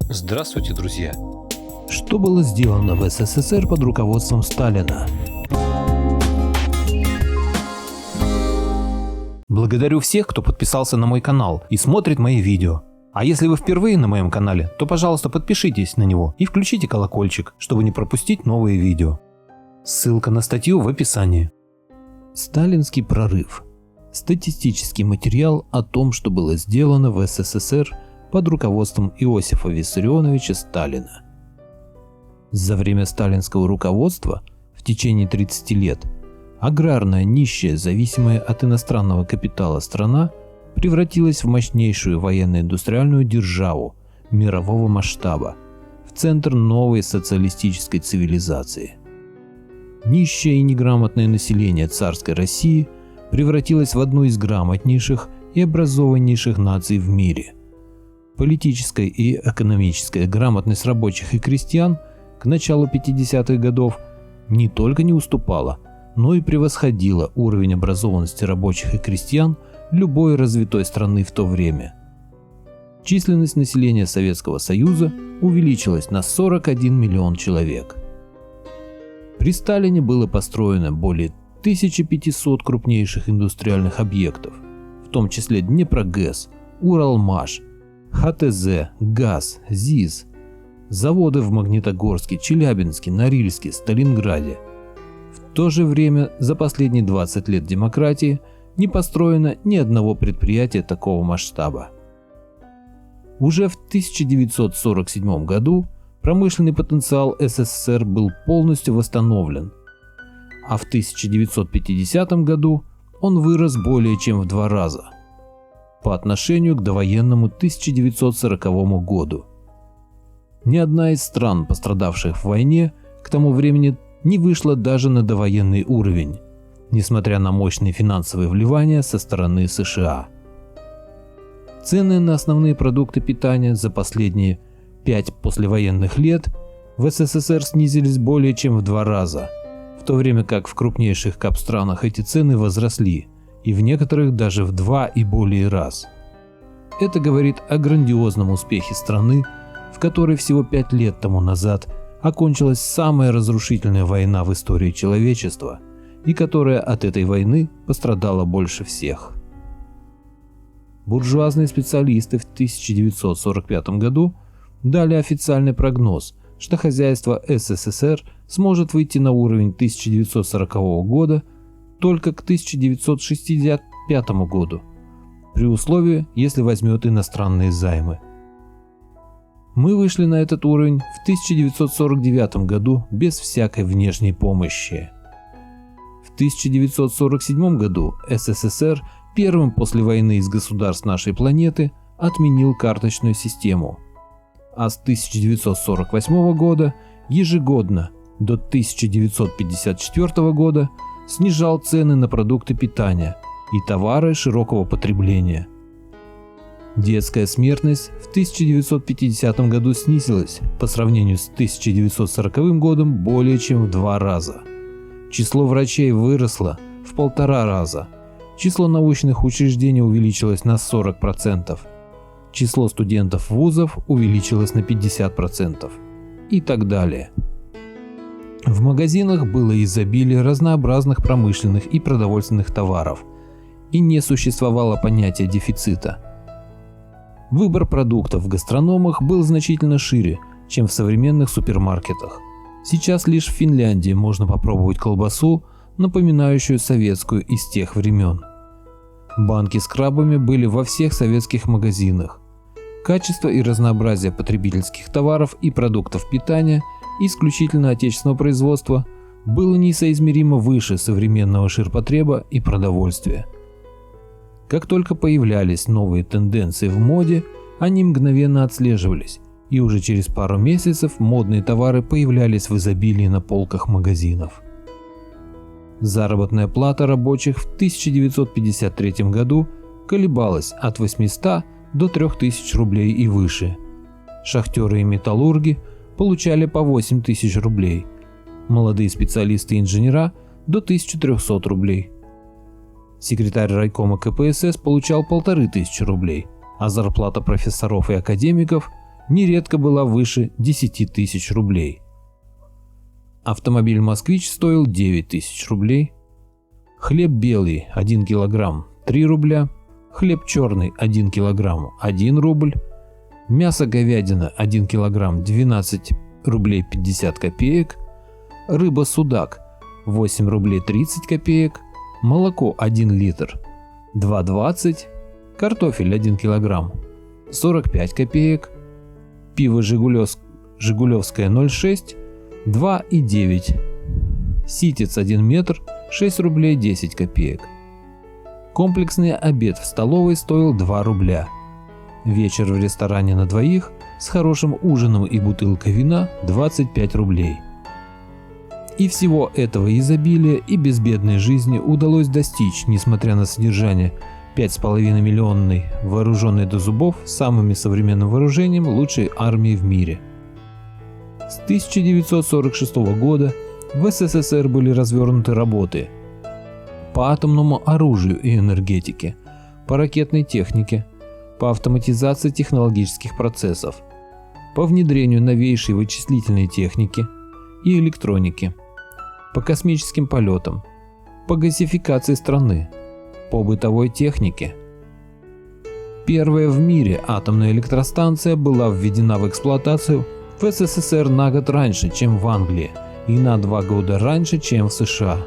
Здравствуйте, друзья! Что было сделано в СССР под руководством Сталина? Благодарю всех, кто подписался на мой канал и смотрит мои видео. А если вы впервые на моем канале, то пожалуйста подпишитесь на него и включите колокольчик, чтобы не пропустить новые видео. Ссылка на статью в описании. Сталинский прорыв. Статистический материал о том, что было сделано в СССР под руководством Иосифа Виссарионовича Сталина. За время сталинского руководства в течение 30 лет аграрная, нищая, зависимая от иностранного капитала страна превратилась в мощнейшую военно-индустриальную державу мирового масштаба, в центр новой социалистической цивилизации. Нищее и неграмотное население царской России превратилось в одну из грамотнейших и образованнейших наций в мире. Политическая и экономическая грамотность рабочих и крестьян к началу 50-х годов не только не уступала, но и превосходила уровень образованности рабочих и крестьян любой развитой страны в то время. Численность населения Советского Союза увеличилась на 41 миллион человек. При Сталине было построено более 1500 крупнейших индустриальных объектов, в том числе Днепрогэс, Уралмаш, ХТЗ, ГАЗ, ЗИС, заводы в Магнитогорске, Челябинске, Норильске, Сталинграде. В то же время за последние 20 лет демократии не построено ни одного предприятия такого масштаба. Уже в 1947 году промышленный потенциал СССР был полностью восстановлен, а в 1950 году он вырос более чем в 2 раза по отношению к довоенному 1940 году. Ни одна из стран, пострадавших в войне, к тому времени не вышла даже на довоенный уровень, несмотря на мощные финансовые вливания со стороны США. Цены на основные продукты питания за последние 5 послевоенных лет в СССР снизились более чем в 2 раза, в то время как в крупнейших капстранах эти цены возросли, и в некоторых даже в 2 и более раз. Это говорит о грандиозном успехе страны, в которой всего 5 лет тому назад окончилась самая разрушительная война в истории человечества, и которая от этой войны пострадала больше всех. Буржуазные специалисты в 1945 году дали официальный прогноз, что хозяйство СССР сможет выйти на уровень 1940 года только к 1965 году, при условии, если возьмет иностранные займы. Мы вышли на этот уровень в 1949 году без всякой внешней помощи. В 1947 году СССР первым после войны из государств нашей планеты отменил карточную систему, а с 1948 года ежегодно до 1954 года снижал цены на продукты питания и товары широкого потребления. Детская смертность в 1950 году снизилась по сравнению с 1940 годом более чем в 2 раза. Число врачей выросло в 1,5 раза. Число научных учреждений увеличилось на 40%. Число студентов вузов увеличилось на 50%. И так далее. В магазинах было изобилие разнообразных промышленных и продовольственных товаров, и не существовало понятия дефицита. Выбор продуктов в гастрономах был значительно шире, чем в современных супермаркетах. Сейчас лишь в Финляндии можно попробовать колбасу, напоминающую советскую из тех времен. Банки с крабами были во всех советских магазинах. Качество и разнообразие потребительских товаров и продуктов питания исключительно отечественного производства было несоизмеримо выше современного ширпотреба и продовольствия. Как только появлялись новые тенденции в моде, они мгновенно отслеживались, и уже через пару месяцев модные товары появлялись в изобилии на полках магазинов. Заработная плата рабочих в 1953 году колебалась от 800 до 3000 рублей и выше. Шахтеры и металлурги получали по 8000 рублей, молодые специалисты и инженера до 1300 рублей. Секретарь райкома КПСС получал 1500 рублей, а зарплата профессоров и академиков нередко была выше 10 тысяч рублей. Автомобиль «Москвич» стоил 9 тысяч рублей, хлеб белый 1 килограмм 3 рубля, хлеб черный 1 килограмм 1 рубль, мясо говядина 1 килограмм 12 рублей 50 копеек, рыба судак 8 рублей 30 копеек, молоко 1 литр 2,20, картофель 1 килограмм 45 копеек, пиво Жигулевское 0,6 2,9, ситец 1 метр 6 рублей 10 копеек. Комплексный обед в столовой стоил 2 рубля. Вечер в ресторане на двоих с хорошим ужином и бутылкой вина 25 рублей. И всего этого изобилия и безбедной жизни удалось достичь, несмотря на содержание 5,5 миллионной, вооруженной до зубов самым современным вооружением лучшей армии в мире. С 1946 года в СССР были развернуты работы по атомному оружию и энергетике, по ракетной технике, по автоматизации технологических процессов, по внедрению новейшей вычислительной техники и электроники, по космическим полетам, по газификации страны, по бытовой технике. Первая в мире атомная электростанция была введена в эксплуатацию в СССР на год раньше, чем в Англии, и на 2 года раньше, чем в США.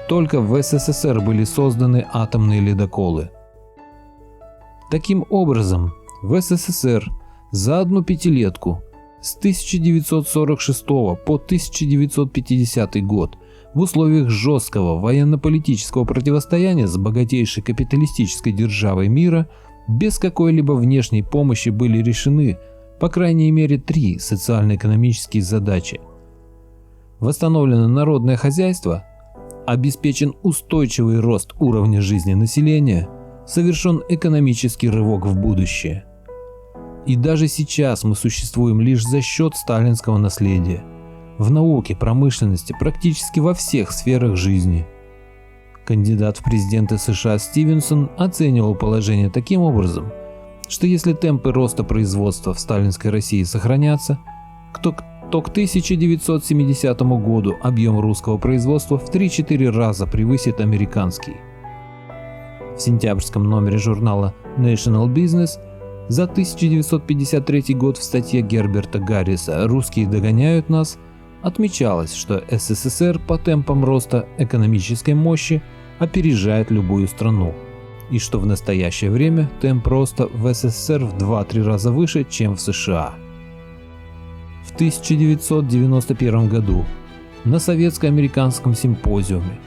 Только в СССР были созданы атомные ледоколы. Таким образом, в СССР за одну пятилетку с 1946 по 1950 год в условиях жесткого военно-политического противостояния с богатейшей капиталистической державой мира без какой-либо внешней помощи были решены по крайней мере 3 социально-экономические задачи. Восстановлено народное хозяйство, обеспечен устойчивый рост уровня жизни населения, совершен экономический рывок в будущее. И даже сейчас мы существуем лишь за счет сталинского наследия. В науке, промышленности, практически во всех сферах жизни. Кандидат в президенты США Стивенсон оценивал положение таким образом, что если темпы роста производства в сталинской России сохранятся, то к 1970 году объем русского производства в 3-4 раза превысит американский. В сентябрьском номере журнала National Business за 1953 год в статье Герберта Гарриса «Русские догоняют нас» отмечалось, что СССР по темпам роста экономической мощи опережает любую страну, и что в настоящее время темп роста в СССР в 2-3 раза выше, чем в США. В 1991 году на советско-американском симпозиуме,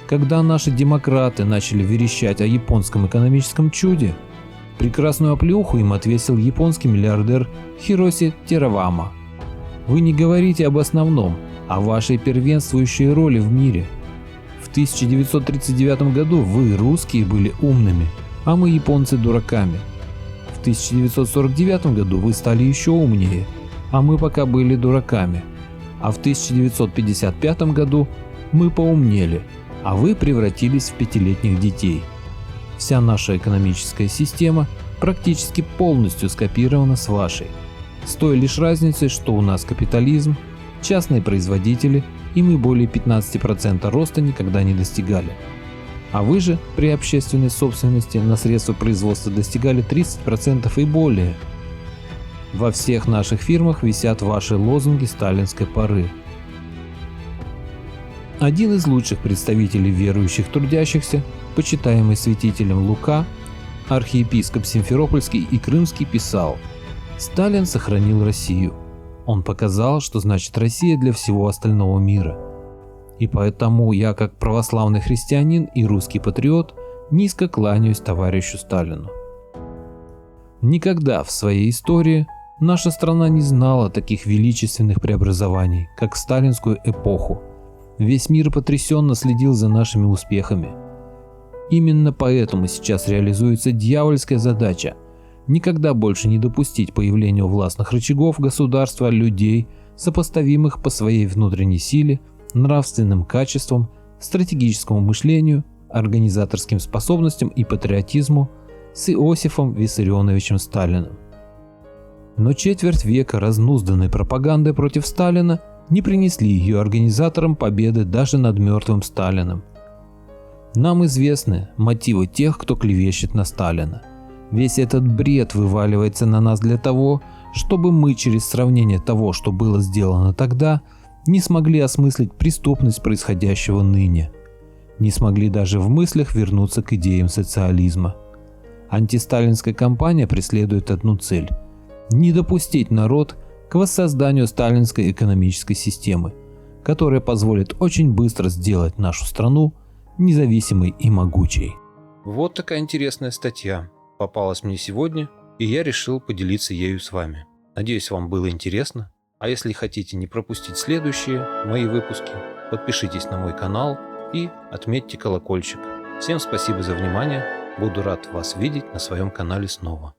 когда наши демократы начали верещать о японском экономическом чуде, прекрасную оплеуху им отвесил японский миллиардер Хироси Теравама. Вы не говорите об основном, о вашей первенствующей роли в мире. В 1939 году вы, русские, были умными, а мы, японцы, дураками. В 1949 году вы стали еще умнее, а мы пока были дураками. А в 1955 году мы поумнели, а вы превратились в 5-летних детей. Вся наша экономическая система практически полностью скопирована с вашей. С той лишь разницей, что у нас капитализм, частные производители, и мы более 15% роста никогда не достигали. А вы же при общественной собственности на средства производства достигали 30% и более. Во всех наших фирмах висят ваши лозунги сталинской поры. Один из лучших представителей верующих трудящихся, почитаемый святителем Лука, архиепископ Симферопольский и Крымский, писал: «Сталин сохранил Россию. Он показал, что значит Россия для всего остального мира. И поэтому я, как православный христианин и русский патриот, низко кланяюсь товарищу Сталину». Никогда в своей истории наша страна не знала таких величественных преобразований, как в сталинскую эпоху. Весь мир потрясенно следил за нашими успехами. Именно поэтому сейчас реализуется дьявольская задача никогда больше не допустить появления у властных рычагов государства людей, сопоставимых по своей внутренней силе, нравственным качествам, стратегическому мышлению, организаторским способностям и патриотизму с Иосифом Виссарионовичем Сталиным. Но четверть века разнузданной пропаганды против Сталина не принесли ее организаторам победы даже над мертвым Сталиным. Нам известны мотивы тех, кто клевещет на Сталина. Весь этот бред вываливается на нас для того, чтобы мы через сравнение того, что было сделано тогда, не смогли осмыслить преступность происходящего ныне. Не смогли даже в мыслях вернуться к идеям социализма. Антисталинская кампания преследует одну цель – не допустить народ к воссозданию сталинской экономической системы, которая позволит очень быстро сделать нашу страну независимой и могучей. Вот такая интересная статья попалась мне сегодня, и я решил поделиться ею с вами. Надеюсь, вам было интересно. А если хотите не пропустить следующие мои выпуски, подпишитесь на мой канал и отметьте колокольчик. Всем спасибо за внимание. Буду рад вас видеть на своем канале снова.